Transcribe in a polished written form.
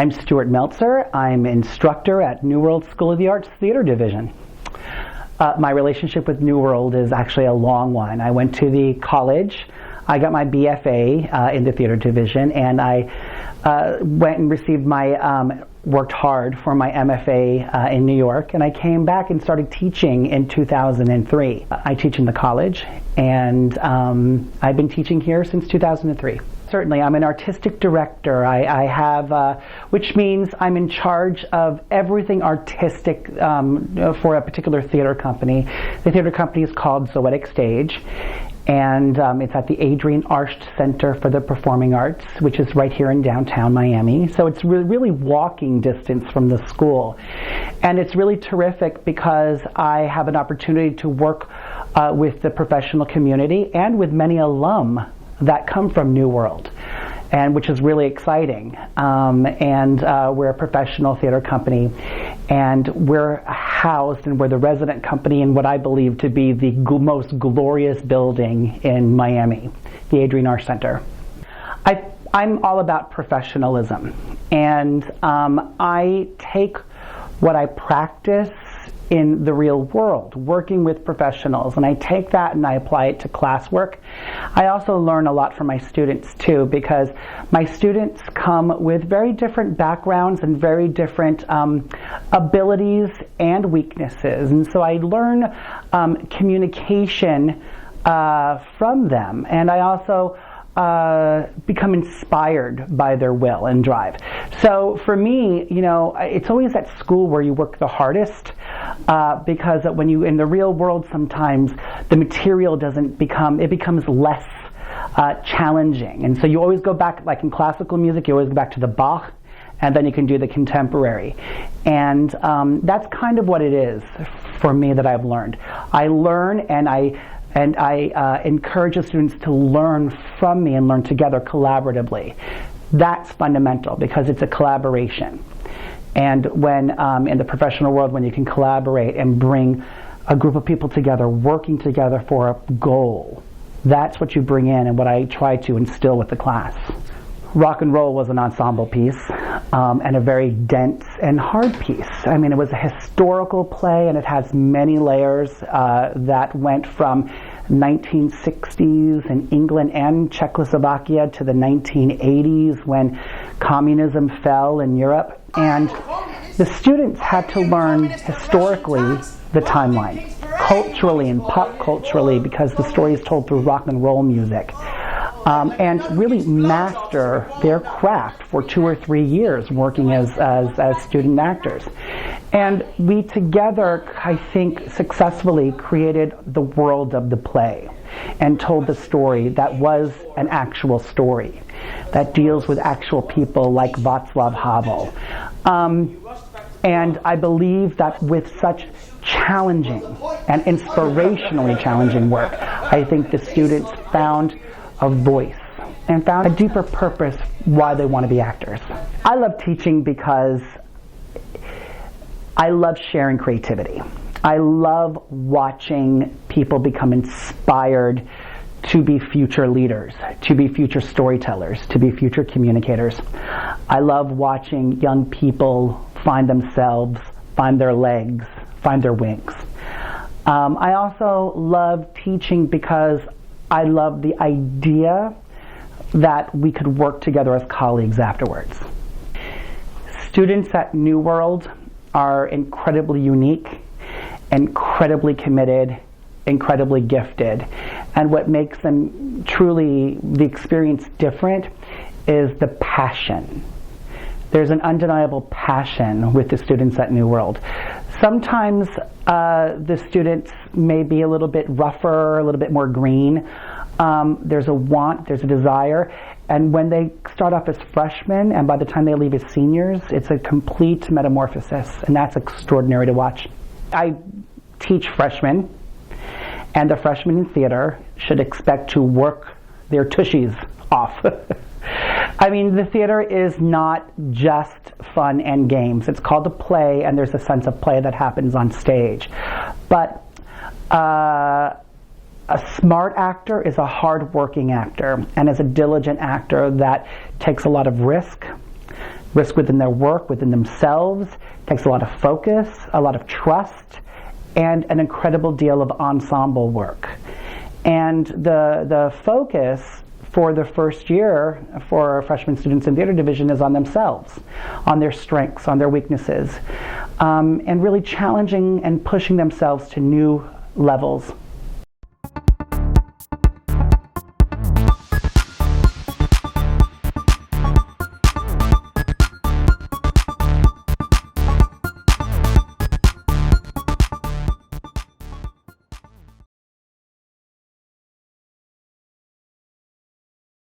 I'm Stuart Meltzer. I'm instructor at New World School of the Arts Theater Division. My relationship with New World is actually a long one. I went to the college. I got my BFA in the theater division, and I went and received my worked hard for my MFA in New York, and I came back and started teaching in 2003. I teach in the college, and I've been teaching here since 2003. Certainly, I'm an artistic director. I have, which means I'm in charge of everything artistic for a particular theater company. The theater company is called Zoetic Stage, and it's at the Adrian Arsht Center for the Performing Arts, which is right here in downtown Miami. So it's really walking distance from the school. And it's really terrific because I have an opportunity to work with the professional community and with many alum that come from New World, and which is really exciting. We're a professional theater company, and we're housed and we're the resident company in what I believe to be the most glorious building in Miami, the Adrian Arsht Center. I'm all about professionalism, and I take what I practice in the real world, working with professionals, and I take that and I apply it to classwork. I also learn a lot from my students too, because my students come with very different backgrounds and very different abilities and weaknesses, and so I learn communication from them, and I also become inspired by their will and drive. So for me, you know, it's always at school where you work the hardest, because when you in the real world, sometimes the material becomes less challenging, and so you always go back, like in classical music, you always go back to the Bach, and then you can do the contemporary, and that's kind of what it is for me that I've learned. I learn, and I encourage the students to learn from me and learn together collaboratively. That's fundamental because it's a collaboration. And when in the professional world, when you can collaborate and bring a group of people together, working together for a goal, that's what you bring in and what I try to instill with the class. Rock and Roll was an ensemble piece, and a very dense and hard piece. I mean, it was a historical play, and it has many layers that went from 1960s in England and Czechoslovakia to the 1980s when communism fell in Europe. And the students had to learn historically the timeline, culturally and pop culturally, because the story is told through rock and roll music. And really master their craft for 2 or 3 years working as student actors. And we together, I think, successfully created the world of the play and told the story that was an actual story that deals with actual people like Václav Havel. And I believe that with such challenging and inspirationally challenging work, I think the students found a voice and found a deeper purpose why they want to be actors. I love teaching because I love sharing creativity. I love watching people become inspired to be future leaders, to be future storytellers, to be future communicators. I love watching young people find themselves, find their legs, find their wings. I also love teaching because I love the idea that we could work together as colleagues afterwards. Students at New World are incredibly unique, incredibly committed, incredibly gifted. And what makes them truly, the experience different, is the passion. There's an undeniable passion with the students at New World. Sometimes the students may be a little bit rougher, a little bit more green. There's a want, there's a desire, and when they start off as freshmen and by the time they leave as seniors, it's a complete metamorphosis, and that's extraordinary to watch. I teach freshmen, and the freshmen in theater should expect to work their tushies off. I mean, the theater is not just fun and games. It's called a play, and there's a sense of play that happens on stage. But a smart actor is a hard-working actor, and is a diligent actor that takes a lot of risk, risk within their work, within themselves. It takes a lot of focus, a lot of trust, and an incredible deal of ensemble work. And the focus for the first year for our freshman students in theater division is on themselves, on their strengths, on their weaknesses, and really challenging and pushing themselves to new levels